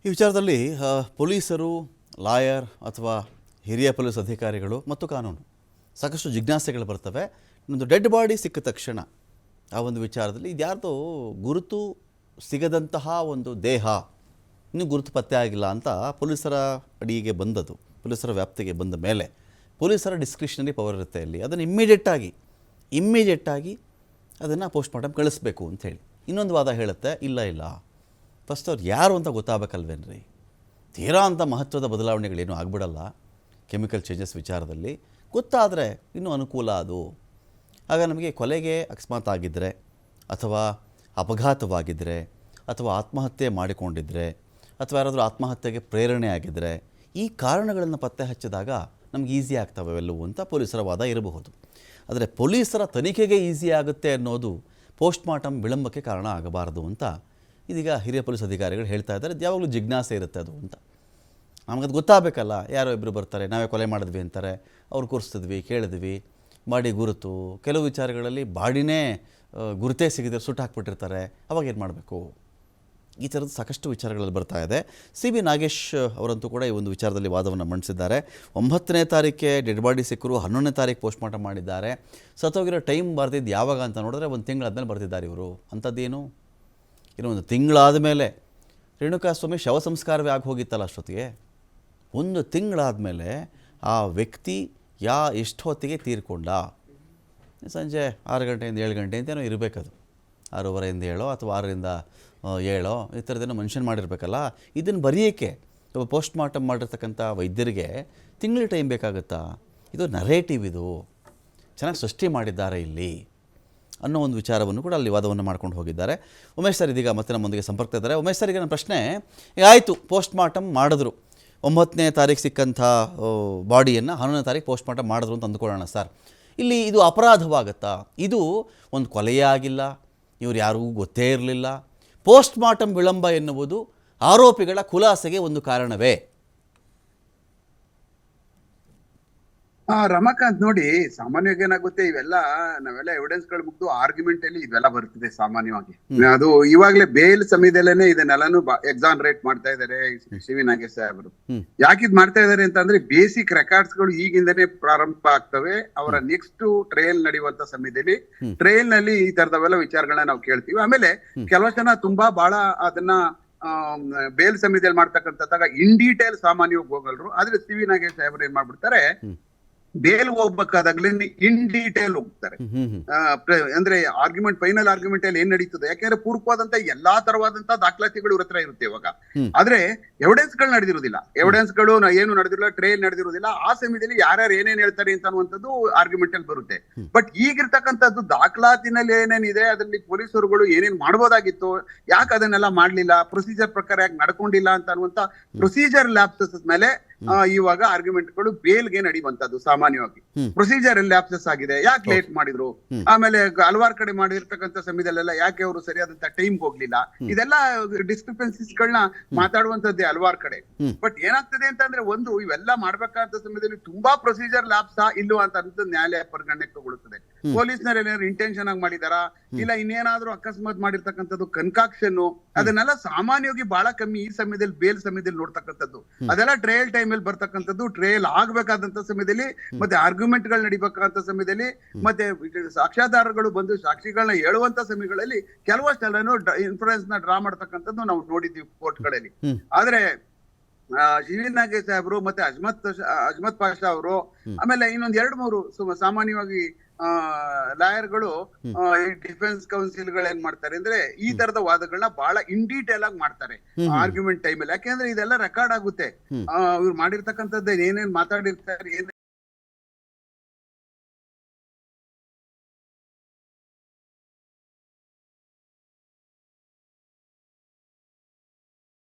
ಈ ವಿಚಾರದಲ್ಲಿ ಪೊಲೀಸರು, ಲಾಯರ್ ಅಥವಾ ಹಿರಿಯ ಪೊಲೀಸ್ ಅಧಿಕಾರಿಗಳು ಮತ್ತು ಕಾನೂನು ಸಾಕಷ್ಟು ಜಿಜ್ಞಾಸೆಗಳು ಬರ್ತವೆ. ಒಂದು ಡೆಡ್ ಬಾಡಿ ಸಿಕ್ಕ ತಕ್ಷಣ ಆ ಒಂದು ವಿಚಾರದಲ್ಲಿ ಇದ್ಯಾರ್ದೋ ಗುರುತು ಸಿಗದಂತಹ ಒಂದು ದೇಹ ಇನ್ನೂ ಗುರುತು ಪತ್ತೆ ಆಗಿಲ್ಲ ಅಂತ ಪೊಲೀಸರ ಅಡಿಗೆ ಬಂದದ್ದು, ಪೊಲೀಸರ ವ್ಯಾಪ್ತಿಗೆ ಬಂದ ಮೇಲೆ ಪೊಲೀಸರ ಡಿಸ್ಕ್ರಿಷನರಿ ಪವರ್ ಇರುತ್ತೆ ಅಲ್ಲಿ. ಅದನ್ನು ಇಮ್ಮಿಡಿಯೇಟಾಗಿ ಅದನ್ನು ಪೋಸ್ಟ್ಮಾರ್ಟಮ್ ಕಳಿಸ್ಬೇಕು ಅಂಥೇಳಿ. ಇನ್ನೊಂದು ವಾದ ಹೇಳುತ್ತೆ, ಇಲ್ಲ ಫಸ್ಟ್ ಅವ್ರು ಯಾರು ಅಂತ ಗೊತ್ತಾಗಬೇಕಲ್ವೇನ್ರಿ. ತೀರಾ ಅಂತ ಮಹತ್ವದ ಬದಲಾವಣೆಗಳೇನು ಆಗ್ಬಿಡಲ್ಲ ಕೆಮಿಕಲ್ ಚೇಂಜಸ್ ವಿಚಾರದಲ್ಲಿ. ಗೊತ್ತಾದರೆ ಇನ್ನೂ ಅನುಕೂಲ ಅದು. ಆಗ ನಮಗೆ ಕೊಲೆಗೆ ಅಕಸ್ಮಾತ್ ಆಗಿದ್ದರೆ ಅಥವಾ ಅಪಘಾತವಾಗಿದ್ದರೆ ಅಥವಾ ಆತ್ಮಹತ್ಯೆ ಮಾಡಿಕೊಂಡಿದ್ದರೆ ಅಥವಾ ಯಾರಾದರೂ ಆತ್ಮಹತ್ಯೆಗೆ ಪ್ರೇರಣೆ ಆಗಿದ್ದರೆ ಈ ಕಾರಣಗಳನ್ನು ಪತ್ತೆ ಹಚ್ಚಿದಾಗ ನಮ್ಗೆ ಈಸಿ ಆಗ್ತವೆ ಅವೆಲ್ಲವೂ ಅಂತ ಪೊಲೀಸರ ವಾದ ಇರಬಹುದು. ಆದರೆ ಪೊಲೀಸರ ತನಿಖೆಗೆ ಈಸಿ ಆಗುತ್ತೆ ಅನ್ನೋದು ಪೋಸ್ಟ್ಮಾರ್ಟಮ್ ವಿಳಂಬಕ್ಕೆ ಕಾರಣ ಆಗಬಾರದು ಅಂತ ಇದೀಗ ಹಿರಿಯ ಪೊಲೀಸ್ ಅಧಿಕಾರಿಗಳು ಹೇಳ್ತಾ ಇದ್ದಾರೆ. ಯಾವಾಗಲೂ ಜಿಜ್ಞಾಸೆ ಇರುತ್ತೆ ಅದು ಅಂತ. ನಮಗದು ಗೊತ್ತಾಗಬೇಕಲ್ಲ. ಯಾರೋ ಇಬ್ಬರು ಬರ್ತಾರೆ, ನಾವೇ ಕೊಲೆ ಮಾಡಿದ್ವಿ ಅಂತಾರೆ, ಅವ್ರು ಕೂರಿಸ್ತಿದ್ವಿ, ಕೇಳಿದ್ವಿ, ಬಾಡಿ ಗುರುತು, ಕೆಲವು ವಿಚಾರಗಳಲ್ಲಿ ಬಾಡಿನೇ ಗುರುತೇ ಸಿಗದೆ ಸುಟ್ಟು ಹಾಕ್ಬಿಟ್ಟಿರ್ತಾರೆ. ಅವಾಗ ಏನು ಮಾಡಬೇಕು? ಈ ಥರದ ಸಾಕಷ್ಟು ವಿಚಾರಗಳಲ್ಲಿ ಬರ್ತಾ ಇದೆ. CB ನಾಗೇಶ್ ಅವರಂತೂ ಕೂಡ ಈ ಒಂದು ವಿಚಾರದಲ್ಲಿ ವಾದವನ್ನು ಮಂಡಿಸಿದ್ದಾರೆ. 9ನೇ ತಾರೀಕೆ ಡೆಡ್ ಬಾಡಿ ಸಿಕ್ಕರು, 11ನೇ ತಾರೀಕು ಪೋಸ್ಟ್ಮಾರ್ಟಮ್ ಮಾಡಿದ್ದಾರೆ. ಸತ್ತೋಗಿರೋ ಟೈಮ್ ಬರ್ತಿದ್ದು ಯಾವಾಗ ಅಂತ ನೋಡಿದ್ರೆ 1 ತಿಂಗಳಾದ್ಮೇಲೆ ಬರ್ತಿದ್ದಾರೆ ಇವರು. ಅಂಥದ್ದೇನು ಇನ್ನೊಂದು ತಿಂಗಳಾದ ಮೇಲೆ ರೇಣುಕಾಸ್ವಾಮಿ ಶವ ಸಂಸ್ಕಾರವೇ ಆಗಿ ಹೋಗಿತ್ತಲ್ಲ ಅಷ್ಟೊತ್ತಿಗೆ. 1 ತಿಂಗಳಾದಮೇಲೆ ಆ ವ್ಯಕ್ತಿ ಎಷ್ಟು ಹೊತ್ತಿಗೆ ತೀರ್ಕೊಂಡ? ಸಂಜೆ 6 ಗಂಟೆಯಿಂದ 7 ಗಂಟೆ ಅಂತೇನೋ ಇರಬೇಕದು. 6:30 7 ಅಥವಾ 6ರಿಂದ 7 ಈ ಥರದ್ದೇನೋ ಮೆನ್ಷನ್ ಮಾಡಿರಬೇಕಲ್ಲ. ಇದನ್ನು ಬರೆಯೋಕ್ಕೆ ಪೋಸ್ಟ್ಮಾರ್ಟಮ್ ಮಾಡಿರ್ತಕ್ಕಂಥ ವೈದ್ಯರಿಗೆ ತಿಂಗಳ ಟೈಮ್ ಬೇಕಾಗುತ್ತಾ? ಇದು ನರೇಟಿವ್, ಇದು ಚೆನ್ನಾಗಿ ಸೃಷ್ಟಿ ಮಾಡಿದ್ದಾರೆ ಇಲ್ಲಿ ಅನ್ನೋ ಒಂದು ವಿಚಾರವನ್ನು ಕೂಡ ಅಲ್ಲಿ ವಾದವನ್ನು ಮಾಡ್ಕೊಂಡು ಹೋಗಿದ್ದಾರೆ. ಉಮೇಶ್ ಸರ್ ಇದೀಗ ಮತ್ತೆ ನಮ್ಮೊಂದಿಗೆ ಸಂಪರ್ಕ ಇದ್ದಾರೆ. ಉಮೇಶ್ ಸರಿಗೆ ನನ್ನ ಪ್ರಶ್ನೆ, ಆಯಿತು ಪೋಸ್ಟ್ಮಾರ್ಟಮ್ ಮಾಡಿದ್ರು, 9ನೇ ತಾರೀಕು ಸಿಕ್ಕಂಥ ಬಾಡಿಯನ್ನು 11ನೇ ತಾರೀಕು ಪೋಸ್ಟ್ಮಾರ್ಟಮ್ ಮಾಡಿದ್ರು ಅಂತ ಅಂದ್ಕೊಳ್ಳೋಣ ಸರ್. ಇಲ್ಲಿ ಇದು ಅಪರಾಧವಾಗುತ್ತಾ? ಇದು ಒಂದು ಕೊಲೆಯೇ ಆಗಿಲ್ಲ, ಇವ್ರು ಯಾರಿಗೂ ಗೊತ್ತೇ ಇರಲಿಲ್ಲ. ಪೋಸ್ಟ್ಮಾರ್ಟಮ್ ವಿಳಂಬ ಎನ್ನುವುದು ಆರೋಪಿಗಳ ಖುಲಾಸೆಗೆ ಒಂದು ಕಾರಣವೇ? ರಮಾಕಾಂತ್, ನೋಡಿ, ಸಾಮಾನ್ಯವಾಗಿ ಏನಾಗುತ್ತೆ, ನಾವೆಲ್ಲ ಎವಿಡೆನ್ಸ್ ಗಳು ಮುಗ್ದು ಆರ್ಗ್ಯುಮೆಂಟ್ ಅಲ್ಲಿ ಇವೆಲ್ಲ ಬರ್ತಿದೆ ಸಾಮಾನ್ಯವಾಗಿ. ಅದು ಇವಾಗ್ಲೇ ಬೇಲ್ ಸಮಯದಲ್ಲೇನೆ ಇದನ್ನೆಲ್ಲಾನು ಎಕ್ಸಾನರೇಟ್ ಮಾಡ್ತಾ ಇದಾರೆ CB ನಾಗೇಶ್ ಸಾಹೇಬರು. ಯಾಕಿದ್ ಮಾಡ್ತಾ ಇದಾರೆ ಅಂತಂದ್ರೆ, ಬೇಸಿಕ್ ರೆಕಾರ್ಡ್ಸ್ ಗಳು ಈಗಿಂದನೇ ಪ್ರಾರಂಭ ಆಗ್ತವೆ. ಅವರ ನೆಕ್ಸ್ಟ್ ಟ್ರಯಲ್ ನಡೆಯುವಂತ ಸಮಯದಲ್ಲಿ ಟ್ರಯಲ್ ನಲ್ಲಿ ಈ ತರದವೆಲ್ಲ ವಿಚಾರಗಳನ್ನ ನಾವು ಕೇಳ್ತೀವಿ. ಆಮೇಲೆ ಕೆಲವು ಜನ ತುಂಬಾ ಬಹಳ ಅದನ್ನ ಬೇಲ್ ಸಮಯದಲ್ಲಿ ಮಾಡ್ತಕ್ಕಂಥದ್ದಾಗ ಇನ್ ಡೀಟೇಲ್ ಸಾಮಾನ್ಯವಾಗಿ ಹೋಗಲ್ರು. ಆದ್ರೆ CB ನಾಗೇಶ್ ಸಾಹೇಬ್ರು ಏನ್ ಮಾಡ್ಬಿಡ್ತಾರೆ, ಬೇಲ್ ಹೋಗ್ಬೇಕಾದಾಗ್ಲೇ ಇನ್ ಡೀಟೇಲ್ ಹೋಗ್ತಾರೆ. ಅಂದ್ರೆ ಆರ್ಗ್ಯುಮೆಂಟ್, ಫೈನಲ್ ಆರ್ಗ್ಯುಮೆಂಟ್ ಅಲ್ಲಿ ಏನ್ ನಡೀತದೆ, ಯಾಕಂದ್ರೆ ಪೂರ್ವವಾದಂತ ಎಲ್ಲಾ ತರವಾದಂತ ದಾಖಲಾತಿಗಳು ಇವ್ರ ಹತ್ರ ಇರುತ್ತೆ ಇವಾಗ. ಆದ್ರೆ ಎವಿಡೆನ್ಸ್ ಗಳು ನಡೆದಿರುವುದಿಲ್ಲ, ಎವಿಡೆನ್ಸ್ ಗಳು ಏನು ನಡೆದಿರಲ್ಲ, ಟ್ರಯಲ್ ನಡೆದಿರುವುದಿಲ್ಲ. ಆ ಸಮಯದಲ್ಲಿ ಯಾರ್ಯಾರು ಏನೇನ್ ಹೇಳ್ತಾರೆ ಅಂತ ಅನ್ನುವಂಥದ್ದು ಆರ್ಗ್ಯುಮೆಂಟ್ ಅಲ್ಲಿ ಬರುತ್ತೆ. ಬಟ್ ಈಗಿರ್ತಕ್ಕಂಥದ್ದು ದಾಖಲಾತಿನಲ್ಲಿ ಏನೇನಿದೆ, ಅದರಲ್ಲಿ ಪೊಲೀಸರುಗಳು ಏನೇನ್ ಮಾಡ್ಬೋದಾಗಿತ್ತು, ಯಾಕೆ ಅದನ್ನೆಲ್ಲ ಮಾಡ್ಲಿಲ್ಲ, ಪ್ರೊಸೀಜರ್ ಪ್ರಕಾರ ಯಾಕೆ ನಡ್ಕೊಂಡಿಲ್ಲ ಅಂತ ಅನ್ನುವಂತ ಪ್ರೊಸೀಜರ್ ಲ್ಯಾಪ್ಸಸ್ ಮೇಲೆ ಇವಾಗ ಆರ್ಗ್ಯುಮೆಂಟ್ಗಳು ಬೇಲ್ಗೆ ನಡಿಯುವಂತದ್ದು. ಸಾಮಾನ್ಯವಾಗಿ ಪ್ರೊಸೀಜರ್ ಅಲ್ಲಿ ಲ್ಯಾಪ್ಸಸ್ ಆಗಿದೆ, ಯಾಕೆ ಲೇಟ್ ಮಾಡಿದ್ರು, ಆಮೇಲೆ ಹಲವಾರು ಕಡೆ ಮಾಡಿರ್ತಕ್ಕಂಥ ಸಮಯದಲ್ಲೆಲ್ಲ ಯಾಕೆ ಅವರು ಸರಿಯಾದಂತ ಟೈಮ್ ಹೋಗ್ಲಿಲ್ಲ, ಇದೆಲ್ಲ ಡಿಸ್ಕ್ರಿಪೆನ್ಸಿಸ್ ಗಳನ್ನ ಮಾತಾಡುವಂತದ್ದೇ ಹಲವಾರು ಕಡೆ. ಬಟ್ ಏನಾಗ್ತದೆ ಅಂತಂದ್ರೆ, ಒಂದು ಇವೆಲ್ಲ ಮಾಡ್ಬೇಕಾದ ಸಮಯದಲ್ಲಿ ತುಂಬಾ ಪ್ರೊಸೀಜರ್ ಲ್ಯಾಪ್ಸ ಇಲ್ಲೋ ಅಂತ ನ್ಯಾಯಾಲಯ ಪರಿಗಣನೆಗೆ ತಗೊಳ್ಳುತ್ತದೆ. ಪೊಲೀಸ್ನವ್ರು ಏನಾದ್ರು ಇಂಟೆನ್ಷನ್ ಆಗಿ ಮಾಡಿದಾರಾ, ಇಲ್ಲ ಇನ್ನೇನಾದ್ರೂ ಅಕಸ್ಮಾತ್ ಮಾಡಿರ್ತಕ್ಕಂಥದ್ದು ಕನ್ಕಾಕ್ಷನ್, ಅದನ್ನೆಲ್ಲ ಸಾಮಾನ್ಯವಾಗಿ ಬಹಳ ಕಮ್ಮಿ ಈ ಸಮಯದಲ್ಲಿ ಬೇಲ್ ಸಮಯದಲ್ಲಿ ನೋಡ್ತಕ್ಕಂಥದ್ದು. ಅದೆಲ್ಲ ಟ್ರಯಲ್ ಟೈಮ್ ಅಲ್ಲಿ ಬರ್ತಕ್ಕಂಥದ್ದು, ಟ್ರಯಲ್ ಆಗ್ಬೇಕಾದಂತ ಸಮಯದಲ್ಲಿ, ಮತ್ತೆ ಆರ್ಗ್ಯುಮೆಂಟ್ ಗಳು ನಡಿಬೇಕಾದಂತ ಸಮಯದಲ್ಲಿ, ಮತ್ತೆ ಸಾಕ್ಷ್ಯಾಧಾರಗಳು ಬಂದು ಸಾಕ್ಷಿಗಳನ್ನ ಹೇಳುವಂತ ಸಮಯಗಳಲ್ಲಿ ಕೆಲವಷ್ಟೆಲ್ಲನೂ ಇನ್ಫ್ಲೂಯೆನ್ಸ್ ನ ಡ್ರಾ ಮಾಡ್ತಕ್ಕಂಥದ್ದು ನಾವು ನೋಡಿದ್ವಿ ಕೋರ್ಟ್ಗಳಲ್ಲಿ. ಆದ್ರೆ CB ನಾಗೇಶ್ ಸಾಹೇಬ್ರು ಮತ್ತೆ ಅಜ್ಮತ್ ಪಾಷಾ ಅವರು, ಆಮೇಲೆ ಇನ್ನೊಂದ್ 2-3 ಸಾಮಾನ್ಯವಾಗಿ ಲಾಯರ್ಗಳು, ಡಿಫೆನ್ಸ್ ಕೌನ್ಸಿಲ್ ಗಳು ಏನ್ ಮಾಡ್ತಾರೆ ಅಂದ್ರೆ, ಈ ತರದ ವಾದಗಳನ್ನ ಬಹಳ ಇನ್ ಡೀಟೇಲ್ ಆಗಿ ಮಾಡ್ತಾರೆ ಆರ್ಗ್ಯುಮೆಂಟ್ ಟೈಮ್ ಅಲ್ಲಿ. ಯಾಕೆಂದ್ರೆ ಇದೆಲ್ಲ ರೆಕಾರ್ಡ್ ಆಗುತ್ತೆ, ಇವ್ರು ಮಾಡಿರ್ತಕ್ಕಂಥದ್ದು ಏನೇನ್ ಮಾತಾಡಿರ್ತಾರೆ, ಏನ್